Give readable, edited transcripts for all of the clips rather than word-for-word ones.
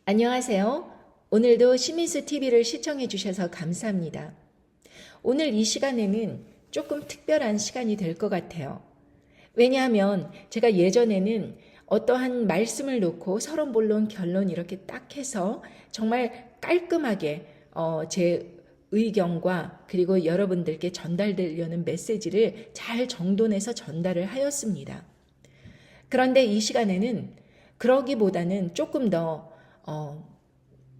안녕하세요. 오늘도 시민수 TV를 시청해 주셔서 감사합니다. 오늘 이 시간에는 조금 특별한 시간이 될 것 같아요. 왜냐하면 제가 예전에는 어떠한 말씀을 놓고 서론, 본론, 결론 이렇게 딱 해서 정말 깔끔하게 제 의견과 그리고 여러분들께 전달되려는 메시지를 잘 정돈해서 전달을 하였습니다. 그런데 이 시간에는 그러기보다는 조금 더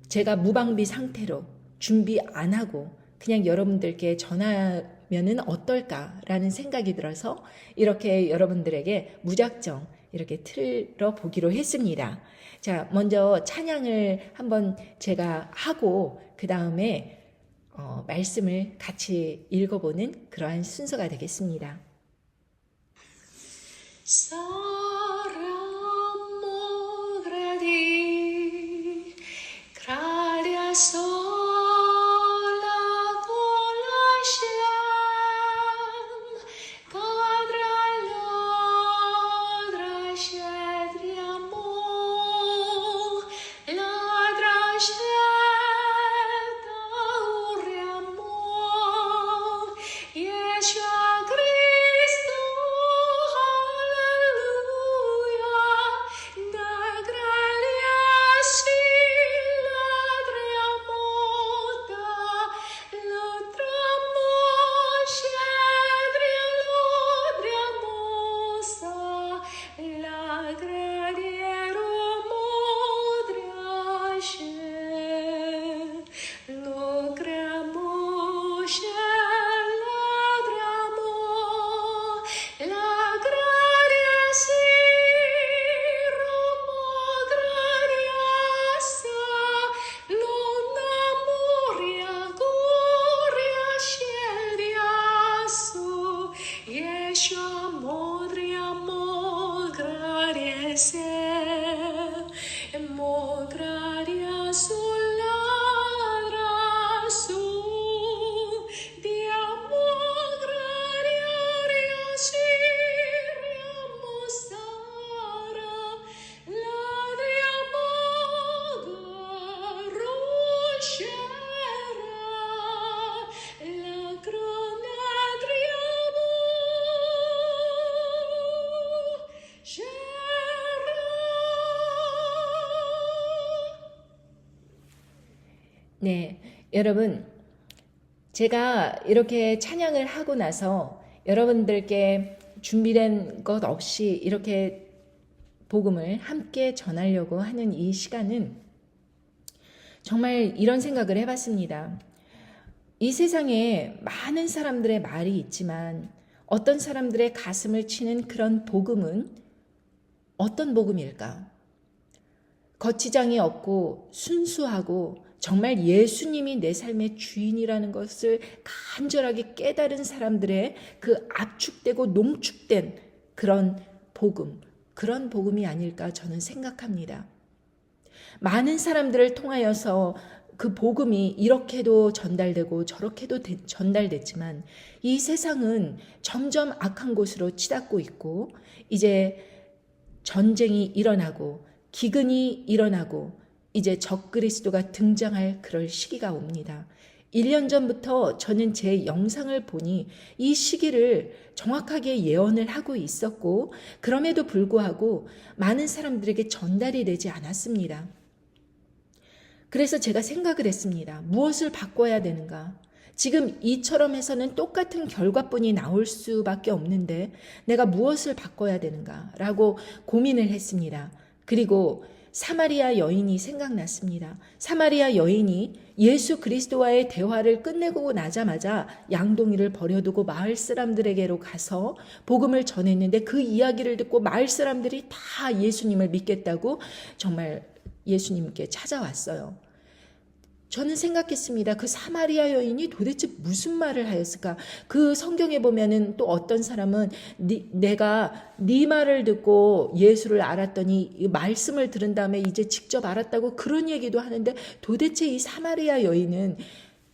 제가 무방비 상태로 준비 안 하고 그냥 여러분들께 전하면은 어떨까라는 생각이 들어서 이렇게 여러분들에게 무작정 이렇게 틀어 보기로 했습니다. 자, 먼저 찬양을 한번 제가 하고 그 다음에 말씀을 같이 읽어보는 그러한 순서가 되겠습니다. 네, 여러분, 제가 이렇게 찬양을 하고 나서 여러분들께 준비된 것 없이 이렇게 복음을 함께 전하려고 하는 이 시간은 정말 이런 생각을 해봤습니다. 이 세상에 많은 사람들의 말이 있지만 어떤 사람들의 가슴을 치는 그런 복음은 어떤 복음일까? 거치장이 없고 순수하고 정말 예수님이 내 삶의 주인이라는 것을 간절하게 깨달은 사람들의 그 압축되고 농축된 그런 복음, 그런 복음이 아닐까 저는 생각합니다. 많은 사람들을 통하여서 그 복음이 이렇게도 전달되고 저렇게도 전달됐지만 이 세상은 점점 악한 곳으로 치닫고 있고 이제 전쟁이 일어나고 기근이 일어나고 이제 적그리스도가 등장할 그럴 시기가 옵니다. 1년 전부터 저는 제 영상을 보니 이 시기를 정확하게 예언을 하고 있었고 그럼에도 불구하고 많은 사람들에게 전달이 되지 않았습니다. 그래서 제가 생각을 했습니다. 무엇을 바꿔야 되는가? 지금 이처럼 해서는 똑같은 결과뿐이 나올 수밖에 없는데 내가 무엇을 바꿔야 되는가? 라고 고민을 했습니다. 그리고 사마리아 여인이 생각났습니다. 사마리아 여인이 예수 그리스도와의 대화를 끝내고 나자마자 양동이를 버려두고 마을 사람들에게로 가서 복음을 전했는데 그 이야기를 듣고 마을 사람들이 다 예수님을 믿겠다고 정말 예수님께 찾아왔어요. 저는 생각했습니다. 그 사마리아 여인이 도대체 무슨 말을 하였을까? 그 성경에 보면은 또 어떤 사람은 내가 네 말을 듣고 예수를 알았더니 말씀을 들은 다음에 이제 직접 알았다고 그런 얘기도 하는데 도대체 이 사마리아 여인은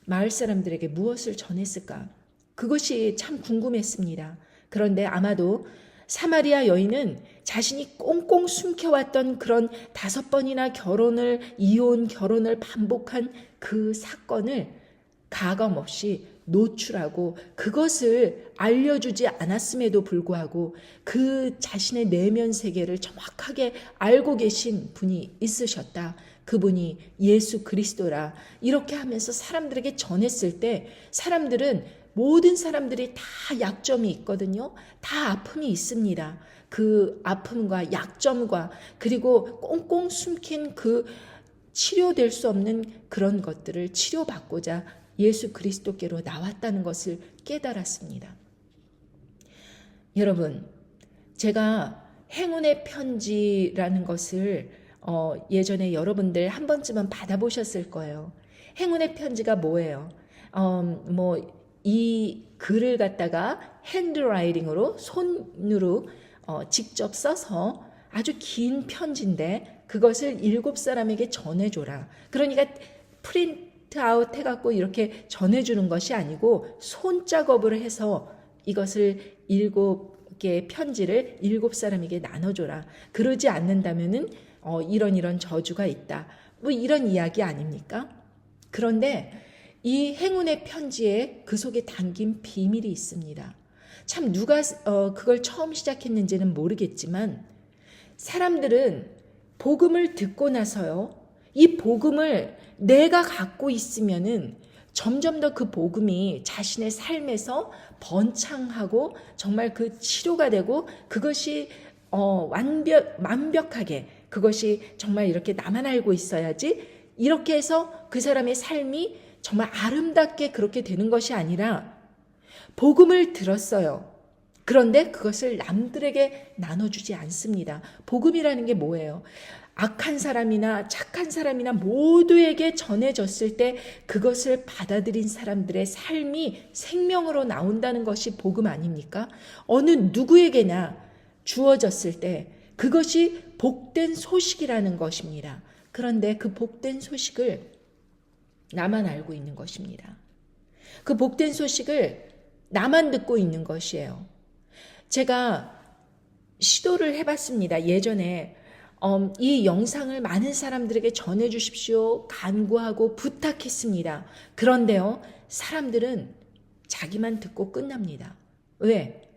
마을 사람들에게 무엇을 전했을까? 그것이 참 궁금했습니다. 그런데 아마도 사마리아 여인은 자신이 꽁꽁 숨겨왔던 그런 5번이나 이혼 결혼을 반복한 그 사건을 가감없이 노출하고 그것을 알려주지 않았음에도 불구하고 그 자신의 내면 세계를 정확하게 알고 계신 분이 있으셨다. 그분이 예수 그리스도라. 이렇게 하면서 사람들에게 전했을 때 모든 사람들이 다 약점이 있거든요. 다 아픔이 있습니다. 그 아픔과 약점과 그리고 꽁꽁 숨긴 그 치료될 수 없는 그런 것들을 치료받고자 예수 그리스도께로 나왔다는 것을 깨달았습니다. 여러분, 제가 행운의 편지라는 것을 예전에 여러분들 한 번쯤은 받아보셨을 거예요. 행운의 편지가 뭐예요? 이 글을 갖다가 핸드라이팅으로 손으로 직접 써서 아주 긴 편지인데 그것을 7사람에게 전해줘라. 그러니까 프린트아웃 해갖고 이렇게 전해주는 것이 아니고 손작업을 해서 이것을 7개의 편지를 7사람에게 나눠줘라. 그러지 않는다면은 이런 저주가 있다. 이런 이야기 아닙니까? 그런데 이 행운의 편지에 그 속에 담긴 비밀이 있습니다. 참 누가 그걸 처음 시작했는지는 모르겠지만 사람들은 복음을 듣고 나서요. 이 복음을 내가 갖고 있으면은 점점 더 그 복음이 자신의 삶에서 번창하고 정말 그 치료가 되고 그것이 완벽하게 그것이 정말 이렇게 나만 알고 있어야지 이렇게 해서 그 사람의 삶이 정말 아름답게 그렇게 되는 것이 아니라 복음을 들었어요. 그런데 그것을 남들에게 나눠주지 않습니다. 복음이라는 게 뭐예요? 악한 사람이나 착한 사람이나 모두에게 전해졌을 때 그것을 받아들인 사람들의 삶이 생명으로 나온다는 것이 복음 아닙니까? 어느 누구에게나 주어졌을 때 그것이 복된 소식이라는 것입니다. 그런데 그 복된 소식을 나만 알고 있는 것입니다. 그 복된 소식을 나만 듣고 있는 것이에요. 제가 시도를 해봤습니다. 예전에 이 영상을 많은 사람들에게 전해주십시오. 간구하고 부탁했습니다. 그런데요, 사람들은 자기만 듣고 끝납니다. 왜?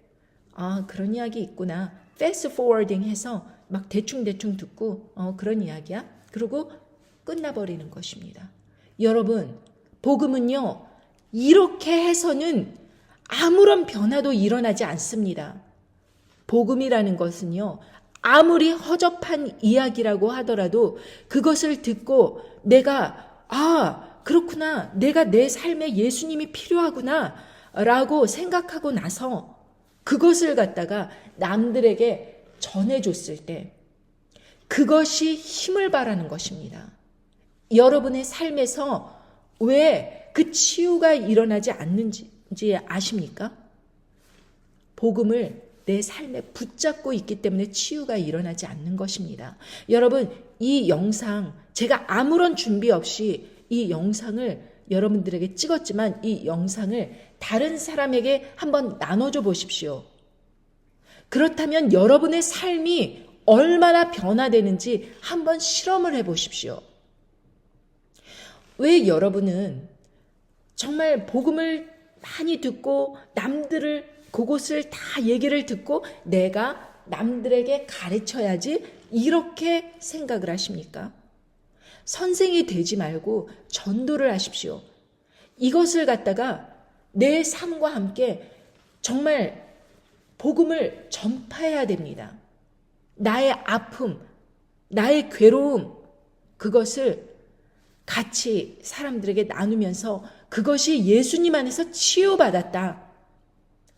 그런 이야기 있구나. 패스트 포워딩 해서 막 대충 듣고 그런 이야기야? 그리고 끝나버리는 것입니다. 여러분, 복음은요, 이렇게 해서는 아무런 변화도 일어나지 않습니다. 복음이라는 것은요, 아무리 허접한 이야기라고 하더라도 그것을 듣고 내가 그렇구나, 내가 내 삶에 예수님이 필요하구나 라고 생각하고 나서 그것을 갖다가 남들에게 전해줬을 때 그것이 힘을 발하는 것입니다. 여러분의 삶에서 왜 그 치유가 일어나지 않는지 아십니까? 복음을 내 삶에 붙잡고 있기 때문에 치유가 일어나지 않는 것입니다. 여러분, 이 영상, 제가 아무런 준비 없이 이 영상을 여러분들에게 찍었지만 이 영상을 다른 사람에게 한번 나눠줘 보십시오. 그렇다면 여러분의 삶이 얼마나 변화되는지 한번 실험을 해 보십시오. 왜 여러분은 정말 복음을 많이 듣고 남들을 그곳을 다 얘기를 듣고 내가 남들에게 가르쳐야지 이렇게 생각을 하십니까? 선생이 되지 말고 전도를 하십시오. 이것을 갖다가 내 삶과 함께 정말 복음을 전파해야 됩니다. 나의 아픔, 나의 괴로움, 그것을 같이 사람들에게 나누면서 그것이 예수님 안에서 치유받았다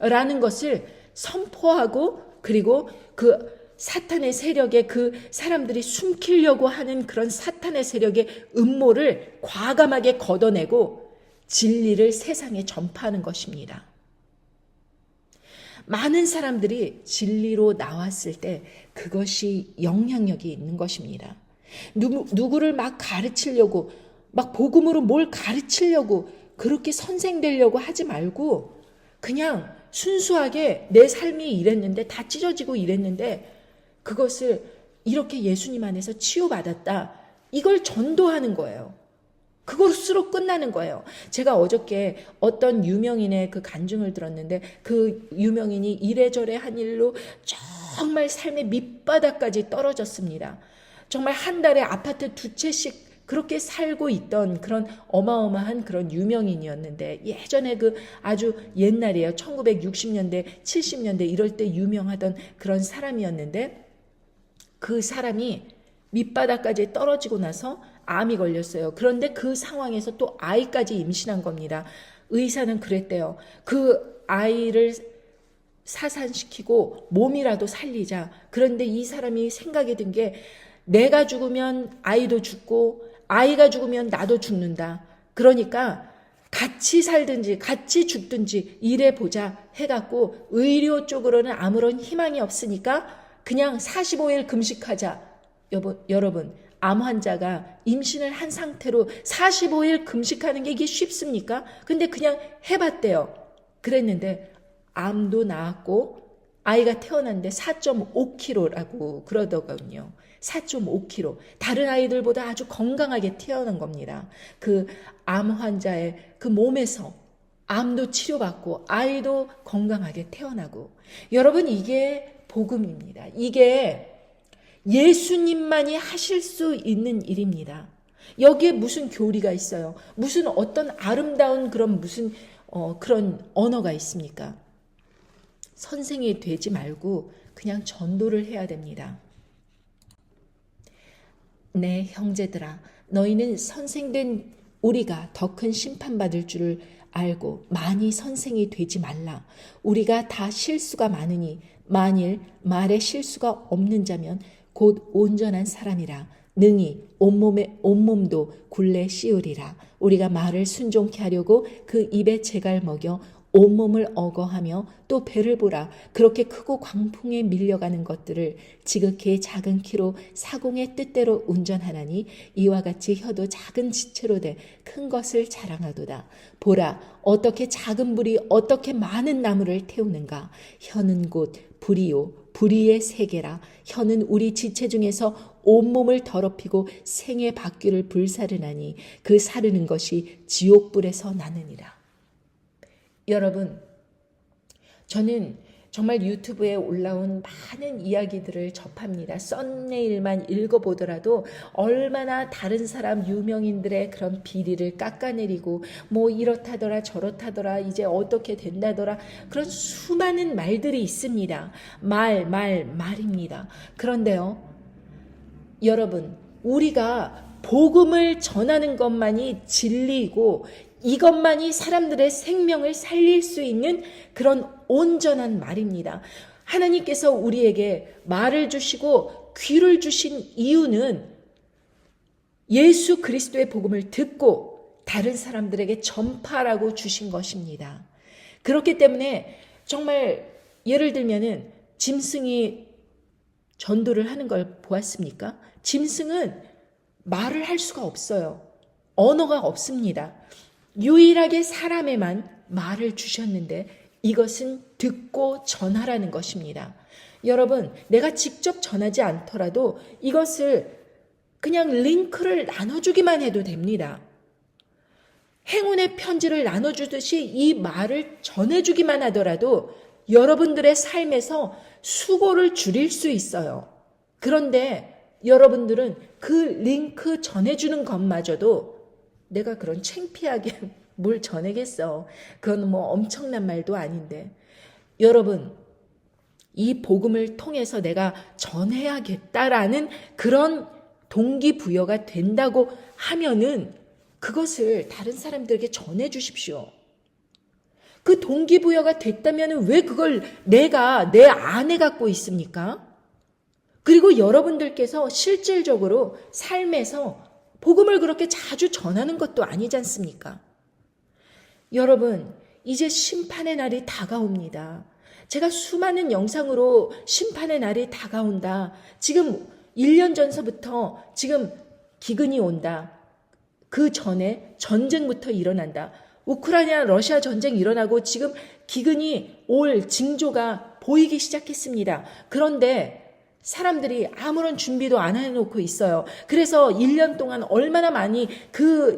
라는 것을 선포하고 그리고 그 사탄의 세력에 그 사람들이 숨기려고 하는 그런 사탄의 세력의 음모를 과감하게 걷어내고 진리를 세상에 전파하는 것입니다. 많은 사람들이 진리로 나왔을 때 그것이 영향력이 있는 것입니다. 누구를 막 가르치려고 막 복음으로 뭘 가르치려고 그렇게 선생 되려고 하지 말고 그냥 순수하게 내 삶이 이랬는데 다 찢어지고 이랬는데 그것을 이렇게 예수님 안에서 치유받았다. 이걸 전도하는 거예요. 그것으로 끝나는 거예요. 제가 어저께 어떤 유명인의 그 간증을 들었는데 그 유명인이 이래저래 한 일로 정말 삶의 밑바닥까지 떨어졌습니다. 정말 한 달에 아파트 2채씩 그렇게 살고 있던 그런 어마어마한 그런 유명인이었는데 예전에 그 아주 옛날이에요. 1960년대, 70년대 이럴 때 유명하던 그런 사람이었는데 그 사람이 밑바닥까지 떨어지고 나서 암이 걸렸어요. 그런데 그 상황에서 또 아이까지 임신한 겁니다. 의사는 그랬대요. 그 아이를 사산시키고 몸이라도 살리자. 그런데 이 사람이 생각이 든 게 내가 죽으면 아이도 죽고 아이가 죽으면 나도 죽는다. 그러니까 같이 살든지 같이 죽든지 일해보자 해갖고 의료 쪽으로는 아무런 희망이 없으니까 그냥 45일 금식하자. 여러분 암 환자가 임신을 한 상태로 45일 금식하는 게 이게 쉽습니까? 근데 그냥 해봤대요. 그랬는데 암도 나았고 아이가 태어났는데 4.5kg라고 그러더군요. 4.5kg. 다른 아이들보다 아주 건강하게 태어난 겁니다. 그 암 환자의 그 몸에서 암도 치료받고 아이도 건강하게 태어나고. 여러분 이게 복음입니다. 이게 예수님만이 하실 수 있는 일입니다. 여기에 무슨 교리가 있어요? 무슨 어떤 아름다운 그런 무슨 그런 언어가 있습니까? 선생이 되지 말고 그냥 전도를 해야 됩니다. 네, 형제들아, 너희는 선생된 우리가 더 큰 심판받을 줄을 알고 많이 선생이 되지 말라. 우리가 다 실수가 많으니 만일 말에 실수가 없는 자면 곧 온전한 사람이라 능히 온몸도 굴레 씌우리라. 우리가 말을 순종케 하려고 그 입에 재갈 먹여 온몸을 어거하며 또 배를 보라. 그렇게 크고 광풍에 밀려가는 것들을 지극히 작은 키로 사공의 뜻대로 운전하나니 이와 같이 혀도 작은 지체로 돼 큰 것을 자랑하도다. 보라, 어떻게 작은 불이 어떻게 많은 나무를 태우는가. 혀는 곧 불이요 불의의 세계라. 혀는 우리 지체 중에서 온몸을 더럽히고 생의 바퀴를 불사르나니 그 사르는 것이 지옥불에서 나느니라. 여러분, 저는 정말 유튜브에 올라온 많은 이야기들을 접합니다. 썸네일만 읽어보더라도 얼마나 다른 사람 유명인들의 그런 비리를 깎아내리고 뭐 이렇다더라 저렇다더라 이제 어떻게 된다더라 그런 수많은 말들이 있습니다. 말입니다. 그런데요, 여러분, 우리가 복음을 전하는 것만이 진리이고 이것만이 사람들의 생명을 살릴 수 있는 그런 온전한 말입니다. 하나님께서 우리에게 말을 주시고 귀를 주신 이유는 예수 그리스도의 복음을 듣고 다른 사람들에게 전파하라고 주신 것입니다. 그렇기 때문에 정말 예를 들면은 짐승이 전도를 하는 걸 보았습니까? 짐승은 말을 할 수가 없어요. 언어가 없습니다. 유일하게 사람에만 말을 주셨는데 이것은 듣고 전하라는 것입니다. 여러분, 내가 직접 전하지 않더라도 이것을 그냥 링크를 나눠주기만 해도 됩니다. 행운의 편지를 나눠주듯이 이 말을 전해주기만 하더라도 여러분들의 삶에서 수고를 줄일 수 있어요. 그런데 여러분들은 그 링크 전해주는 것마저도 내가 그런 창피하게 뭘 전하겠어. 그건 뭐 엄청난 말도 아닌데. 여러분, 이 복음을 통해서 내가 전해야겠다라는 그런 동기부여가 된다고 하면은 그것을 다른 사람들에게 전해 주십시오. 그 동기부여가 됐다면 왜 그걸 내가 내 안에 갖고 있습니까? 그리고 여러분들께서 실질적으로 삶에서 복음을 그렇게 자주 전하는 것도 아니지 않습니까? 여러분, 이제 심판의 날이 다가옵니다. 제가 수많은 영상으로 심판의 날이 다가온다. 지금 1년 전서부터 지금 기근이 온다. 그 전에 전쟁부터 일어난다. 우크라이나 러시아 전쟁이 일어나고 지금 기근이 올 징조가 보이기 시작했습니다. 그런데 사람들이 아무런 준비도 안 해놓고 있어요. 그래서 1년 동안 얼마나 많이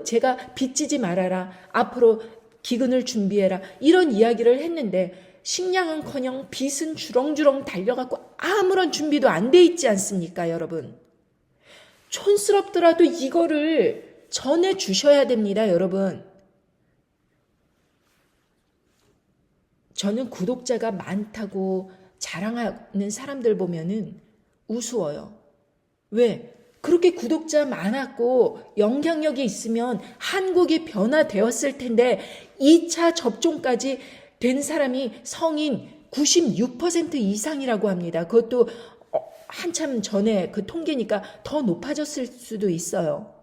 제가 빚지지 말아라. 앞으로 기근을 준비해라. 이런 이야기를 했는데 식량은커녕 빚은 주렁주렁 달려갖고 아무런 준비도 안 돼 있지 않습니까, 여러분? 촌스럽더라도 이거를 전해 주셔야 됩니다, 여러분. 저는 구독자가 많다고 자랑하는 사람들 보면은 우스워요. 왜? 그렇게 구독자 많았고 영향력이 있으면 한국이 변화되었을 텐데 2차 접종까지 된 사람이 성인 96% 이상이라고 합니다. 그것도 한참 전에 그 통계니까 더 높아졌을 수도 있어요.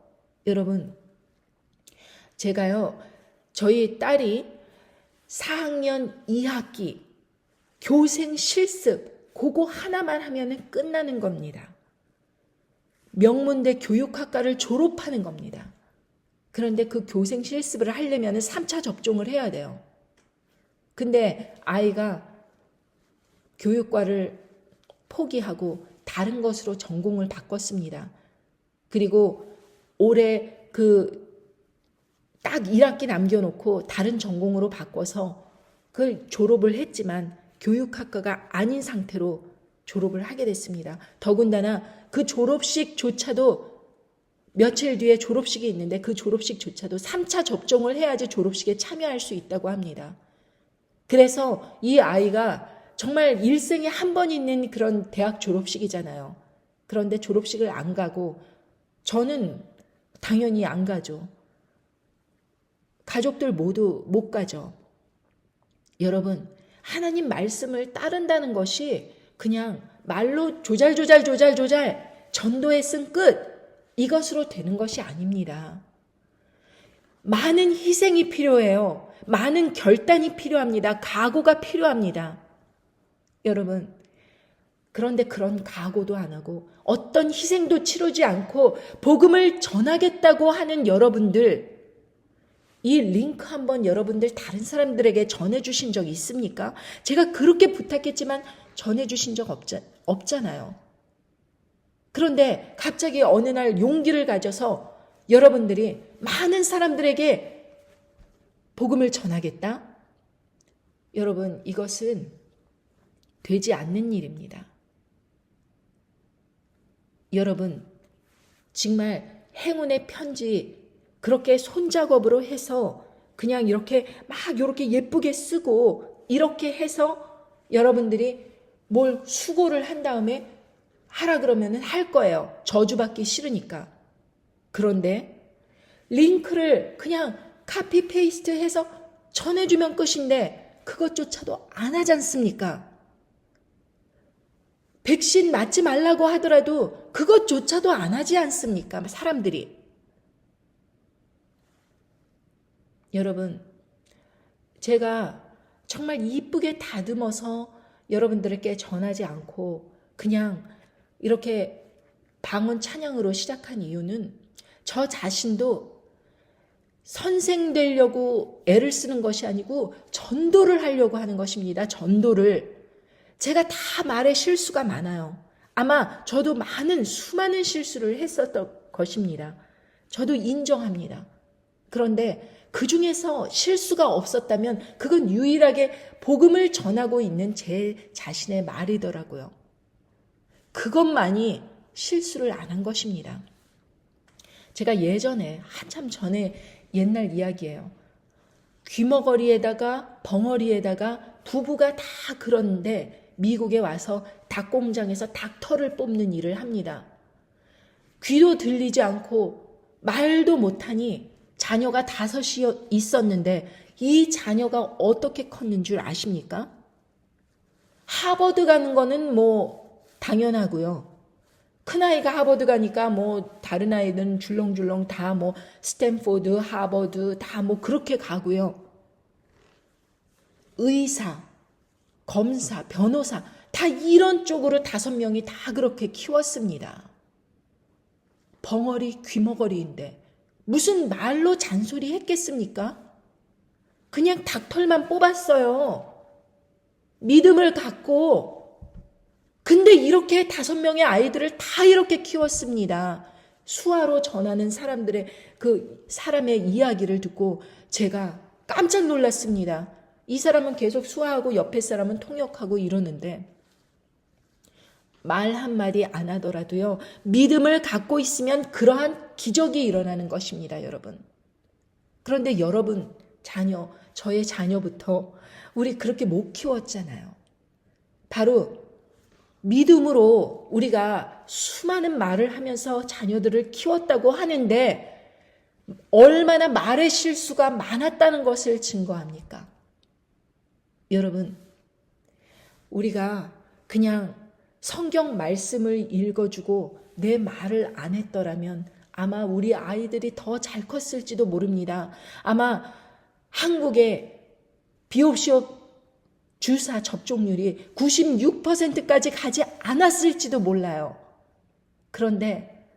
여러분, 제가요, 저희 딸이 4학년 2학기 교생 실습 그거 하나만 하면 끝나는 겁니다. 명문대 교육학과를 졸업하는 겁니다. 그런데 그 교생 실습을 하려면 3차 접종을 해야 돼요. 근데 아이가 교육과를 포기하고 다른 것으로 전공을 바꿨습니다. 그리고 올해 딱 1학기 남겨놓고 다른 전공으로 바꿔서 그 졸업을 했지만 교육학과가 아닌 상태로 졸업을 하게 됐습니다. 더군다나 그 졸업식조차도 며칠 뒤에 졸업식이 있는데 그 졸업식조차도 3차 접종을 해야지 졸업식에 참여할 수 있다고 합니다. 그래서 이 아이가 정말 일생에 한 번 있는 그런 대학 졸업식이잖아요. 그런데 졸업식을 안 가고 저는 당연히 안 가죠. 가족들 모두 못 가죠. 여러분, 하나님 말씀을 따른다는 것이 그냥 말로 조잘 전도에 쓴 끝 이것으로 되는 것이 아닙니다. 많은 희생이 필요해요. 많은 결단이 필요합니다. 각오가 필요합니다. 여러분, 그런데 그런 각오도 안 하고 어떤 희생도 치르지 않고 복음을 전하겠다고 하는 여러분들, 이 링크 한번 여러분들 다른 사람들에게 전해주신 적 있습니까? 제가 그렇게 부탁했지만 전해주신 적 없잖아요. 그런데 갑자기 어느 날 용기를 가져서 여러분들이 많은 사람들에게 복음을 전하겠다? 여러분, 이것은 되지 않는 일입니다. 여러분, 정말 행운의 편지 그렇게 손작업으로 해서 그냥 이렇게 예쁘게 쓰고 이렇게 해서 여러분들이 뭘 수고를 한 다음에 하라 그러면 할 거예요. 저주받기 싫으니까. 그런데 링크를 그냥 카피 페이스트 해서 전해주면 끝인데 그것조차도 안 하지 않습니까? 백신 맞지 말라고 하더라도 그것조차도 안 하지 않습니까? 사람들이. 여러분, 제가 정말 이쁘게 다듬어서 여러분들에게 전하지 않고 그냥 이렇게 방언 찬양으로 시작한 이유는 저 자신도 선생 되려고 애를 쓰는 것이 아니고 전도를 하려고 하는 것입니다. 전도를. 제가 다 말에 실수가 많아요. 아마 저도 수많은 실수를 했었던 것입니다. 저도 인정합니다. 그런데 그 중에서 실수가 없었다면 그건 유일하게 복음을 전하고 있는 제 자신의 말이더라고요. 그것만이 실수를 안 한 것입니다. 제가 예전에 한참 전에 옛날 이야기예요. 귀머거리에다가 벙어리에다가 부부가 다 그런데 미국에 와서 닭 공장에서 닭털을 뽑는 일을 합니다. 귀도 들리지 않고 말도 못하니 자녀가 5이 있었는데 이 자녀가 어떻게 컸는 줄 아십니까? 하버드 가는 거는 당연하고요. 큰아이가 하버드 가니까 다른 아이들은 줄렁줄렁 다 스탠포드, 하버드 다 그렇게 가고요. 의사, 검사, 변호사 다 이런 쪽으로 5명이 다 그렇게 키웠습니다. 벙어리, 귀머거리인데 무슨 말로 잔소리 했겠습니까? 그냥 닭털만 뽑았어요. 믿음을 갖고 근데 이렇게 5명의 아이들을 다 이렇게 키웠습니다. 수화로 전하는 사람들의 그 사람의 이야기를 듣고 제가 깜짝 놀랐습니다. 이 사람은 계속 수화하고 옆에 사람은 통역하고 이러는데 말 한마디 안 하더라도요. 믿음을 갖고 있으면 그러한 기적이 일어나는 것입니다, 여러분. 그런데 여러분 자녀, 저의 자녀부터 우리 그렇게 못 키웠잖아요. 바로 믿음으로 우리가 수많은 말을 하면서 자녀들을 키웠다고 하는데 얼마나 말의 실수가 많았다는 것을 증거합니까? 여러분, 우리가 그냥 성경 말씀을 읽어주고 내 말을 안 했더라면 아마 우리 아이들이 더 잘 컸을지도 모릅니다. 아마 한국의 비옵시오 주사 접종률이 96%까지 가지 않았을지도 몰라요. 그런데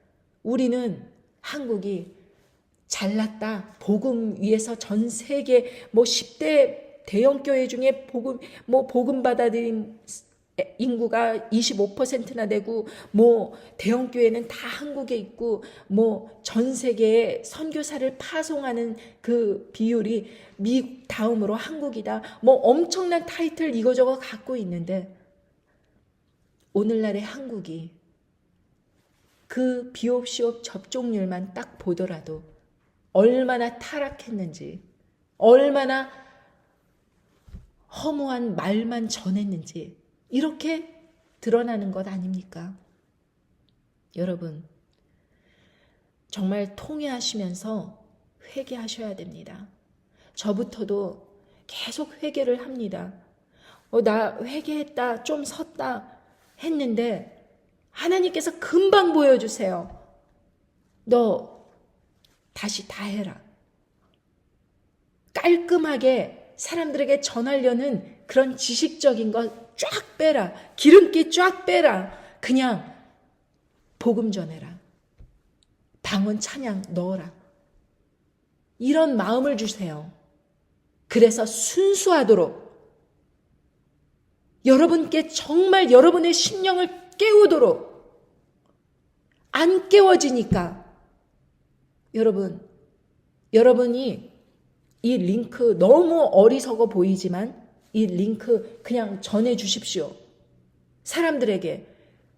우리는 한국이 잘났다. 복음 위에서 전 세계 10대 대형교회 중에 복음 받아들인 인구가 25%나 되고 대형교회는 다 한국에 있고 전 세계에 선교사를 파송하는 그 비율이 미국 다음으로 한국이다. 엄청난 타이틀 이거저거 갖고 있는데 오늘날의 한국이 그 비옵시오 접종률만 딱 보더라도 얼마나 타락했는지, 얼마나 허무한 말만 전했는지 이렇게 드러나는 것 아닙니까? 여러분, 정말 통회하시면서 회개하셔야 됩니다. 저부터도 계속 회개를 합니다. 나 회개했다, 좀 섰다 했는데 하나님께서 금방 보여주세요. 너 다시 다 해라. 깔끔하게 사람들에게 전하려는 그런 지식적인 것 쫙 빼라. 기름기 쫙 빼라. 그냥 복음 전해라. 방언 찬양 넣어라. 이런 마음을 주세요. 그래서 순수하도록 여러분께 정말 여러분의 심령을 깨우도록 안 깨워지니까 여러분이 이 링크 너무 어리석어 보이지만 이 링크 그냥 전해 주십시오. 사람들에게.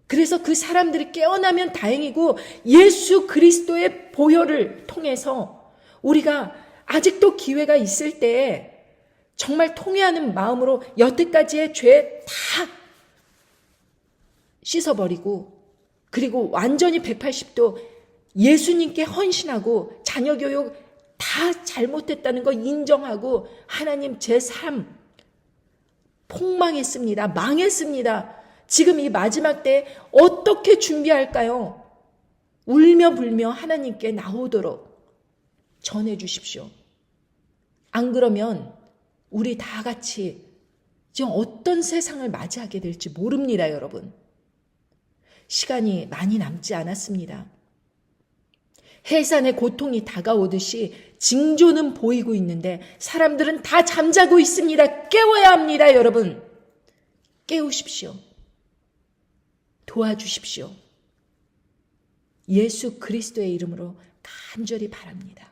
그래서 그 사람들이 깨어나면 다행이고 예수 그리스도의 보혈을 통해서 우리가 아직도 기회가 있을 때 정말 통회하는 마음으로 여태까지의 죄 다 씻어버리고 그리고 완전히 180도 예수님께 헌신하고 자녀 교육 다 잘못했다는 거 인정하고 하나님 제 삶 폭망했습니다. 망했습니다. 지금 이 마지막 때 어떻게 준비할까요? 울며 불며 하나님께 나오도록 전해 주십시오. 안 그러면 우리 다 같이 지금 어떤 세상을 맞이하게 될지 모릅니다, 여러분. 시간이 많이 남지 않았습니다. 해산의 고통이 다가오듯이 징조는 보이고 있는데 사람들은 다 잠자고 있습니다. 깨워야 합니다, 여러분. 깨우십시오. 도와주십시오. 예수 그리스도의 이름으로 간절히 바랍니다.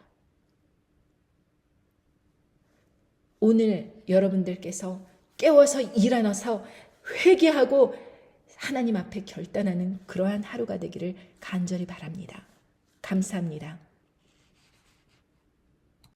오늘 여러분들께서 깨워서 일어나서 회개하고 하나님 앞에 결단하는 그러한 하루가 되기를 간절히 바랍니다. 감사합니다.